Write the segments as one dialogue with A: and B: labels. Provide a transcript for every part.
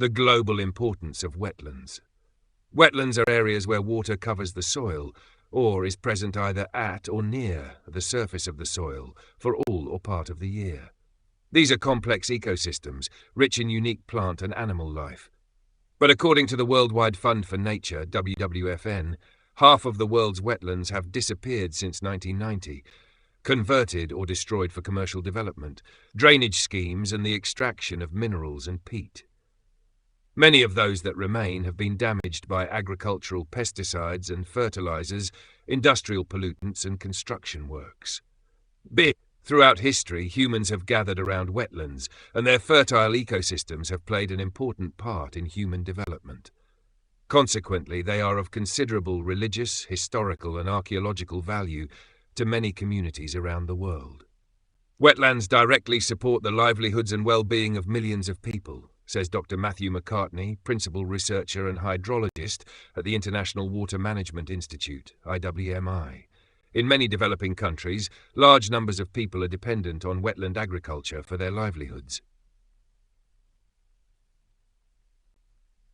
A: The global importance of wetlands. Wetlands are areas where water covers the soil, or is present either at or near the surface of the soil for all or part of the year. These are complex ecosystems, rich in unique plant and animal life. But according to the Worldwide Fund for Nature, WWFN, half of the world's wetlands have disappeared since 1990, converted or destroyed for commercial development, drainage schemes and the extraction of minerals and peat. Many of those that remain have been damaged by agricultural pesticides and fertilizers, industrial pollutants and construction works. Throughout history, humans have gathered around wetlands, and their fertile ecosystems have played an important part in human development. Consequently, they are of considerable religious, historical and archaeological value to many communities around the world. Wetlands directly support the livelihoods and well-being of millions of people, says Dr. Matthew McCartney, principal researcher and hydrologist at the International Water Management Institute, IWMI. In many developing countries, large numbers of people are dependent on wetland agriculture for their livelihoods.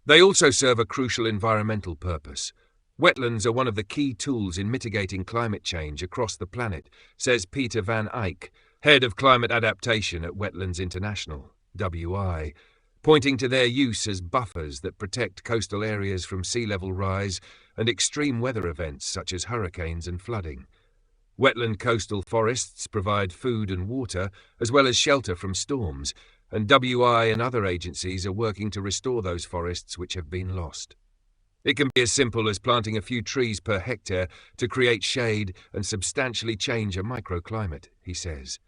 A: They also serve a crucial environmental purpose. Wetlands are one of the key tools in mitigating climate change across the planet, says Peter van Eyck, head of climate adaptation at Wetlands International, WI, pointing to their use as buffers that protect coastal areas from sea level rise and extreme weather events such as hurricanes and flooding. Wetland coastal forests provide food and water, as well as shelter from storms, and WI and other agencies are working to restore those forests which have been lost. It can be as simple as planting a few trees per hectare to create shade and substantially change a microclimate, he says.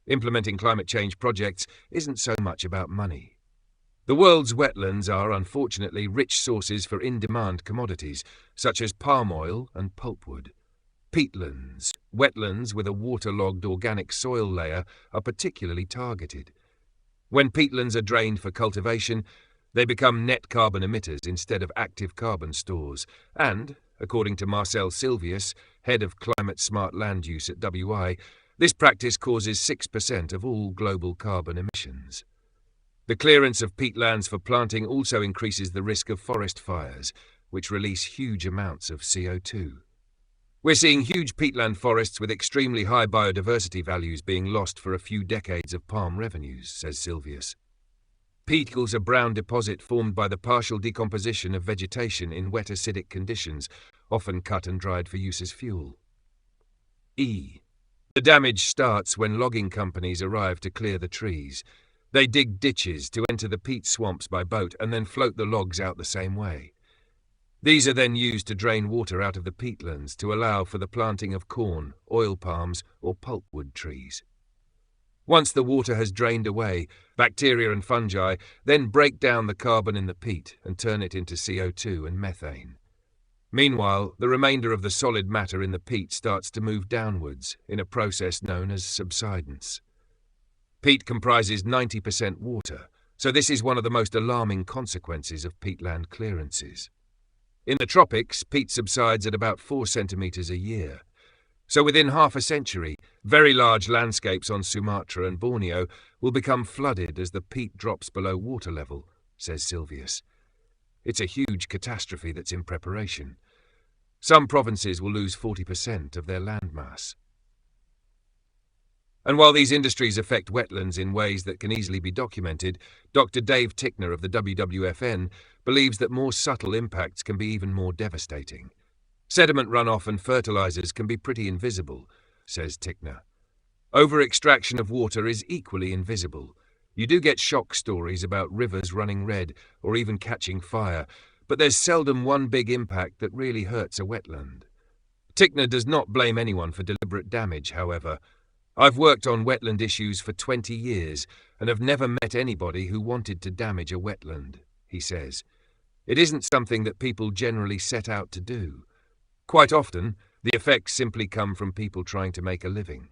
A: Implementing climate change projects isn't so much about money. The world's wetlands are, unfortunately, rich sources for in-demand commodities, such as palm oil and pulpwood. Peatlands, wetlands with a waterlogged organic soil layer, are particularly targeted. When peatlands are drained for cultivation, they become net carbon emitters instead of active carbon stores, and, according to Marcel Silvius, head of climate-smart land use at WI, this practice causes 6% of all global carbon emissions. The clearance of peatlands for planting also increases the risk of forest fires, which release huge amounts of CO2. We're seeing huge peatland forests with extremely high biodiversity values being lost for a few decades of palm revenues, says Silvius. Peat equals a brown deposit formed by the partial decomposition of vegetation in wet acidic conditions, often cut and dried for use as fuel. The damage starts when logging companies arrive to clear the trees. They dig ditches to enter the peat swamps by boat and then float the logs out the same way. These are then used to drain water out of the peatlands to allow for the planting of corn, oil palms, or pulpwood trees. Once the water has drained away, bacteria and fungi then break down the carbon in the peat and turn it into CO2 and methane. Meanwhile, the remainder of the solid matter in the peat starts to move downwards in a process known as subsidence. Peat comprises 90% water, so this is one of the most alarming consequences of peatland clearances. In the tropics, peat subsides at about 4 centimetres a year. So within half a century, very large landscapes on Sumatra and Borneo will become flooded as the peat drops below water level, says Silvius. It's a huge catastrophe that's in preparation. Some provinces will lose 40% of their landmass. And while these industries affect wetlands in ways that can easily be documented, Dr. Dave Tickner of the WWFN believes that more subtle impacts can be even more devastating. Sediment runoff and fertilizers can be pretty invisible, says Tickner. Over-extraction of water is equally invisible. You do get shock stories about rivers running red or even catching fire, but there's seldom one big impact that really hurts a wetland. Tickner does not blame anyone for deliberate damage, however. I've worked on wetland issues for 20 years and have never met anybody who wanted to damage a wetland, he says. It isn't something that people generally set out to do. Quite often, the effects simply come from people trying to make a living.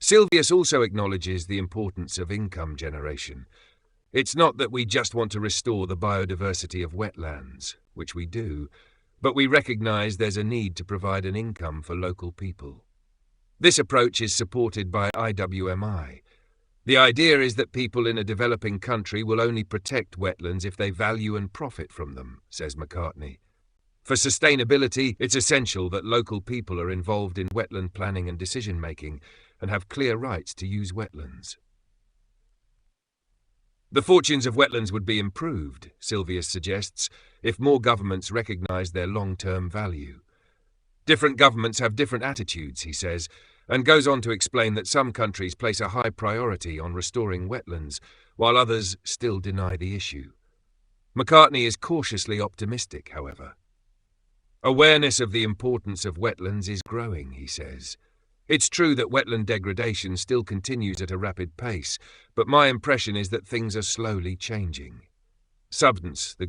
A: Silvius also acknowledges the importance of income generation. It's not that we just want to restore the biodiversity of wetlands, which we do, but we recognize there's a need to provide an income for local people. This approach is supported by IWMI. The idea is that people in a developing country will only protect wetlands if they value and profit from them, says McCartney. For sustainability, it's essential that local people are involved in wetland planning and decision-making and have clear rights to use wetlands. The fortunes of wetlands would be improved, Sylvius suggests, if more governments recognised their long-term value. Different governments have different attitudes, he says, and goes on to explain that some countries place a high priority on restoring wetlands, while others still deny the issue. McCartney is cautiously optimistic, however. Awareness of the importance of wetlands is growing, he says. It's true that wetland degradation still continues at a rapid pace, but my impression is that things are slowly changing. Substance, the